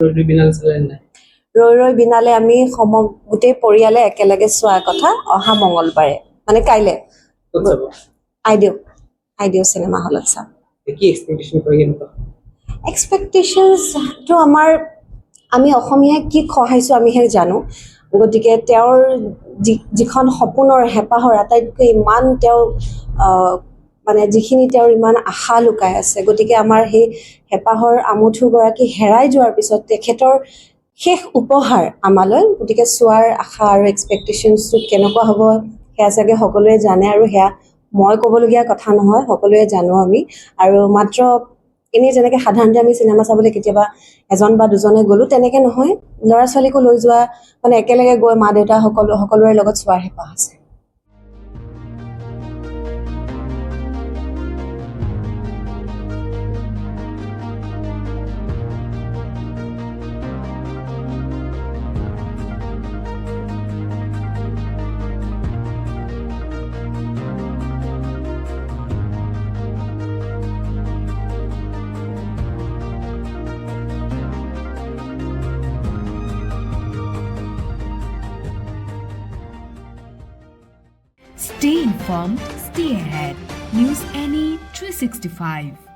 ট্ৰিবিউনাল চালে নাই? ৰৈ ৰৈ বিনালে আমি গোটেই পৰিয়ালে একেলগে চোৱাৰ কথা অহা মঙলবাৰে মানে কাইলৈ ক'ত চাব? আইডিও চিনেমা হলত চাম। কি এক্সপেক্টেশ্যন কৰি কেনেকুৱা? এক্সপেক্টেশ্যনছটো আমি অসমীয়াই কি সহাইছোঁ আমিহে জানো। গতিকে তেওঁৰ যিখন সপোনৰ হেঁপাহৰ আটাইতকৈ ইমান তেওঁ মানে যিখিনি তেওঁৰ ইমান আশা লুকাই আছে, গতিকে আমাৰ সেই হেঁপাহৰ আমঠুগৰাকী হেৰাই যোৱাৰ পিছত তেখেতৰ শেষ উপহাৰ আমালৈ, গতিকে চোৱাৰ আশা আৰু এক্সপেক্টেশ্যনছটো কেনেকুৱা হ'ব সেয়া চাগে সকলোৱে জানে, আৰু সেয়া মই ক'বলগীয়া কথা নহয়, সকলোৱে জানো আমি। আৰু মাত্ৰ এনেই যেনেকৈ সাধাৰণতে আমি চিনেমা চাবলৈ কেতিয়াবা এজন বা দুজনে গ'লোঁ, তেনেকৈ নহয়, ল'ৰা ছোৱালীকো লৈ যোৱা, মানে একেলগে গৈ মা দেউতা সকলোৰে লগত চোৱাৰ হেঁপাহ আছে। Stay informed, stay ahead. News Any 365.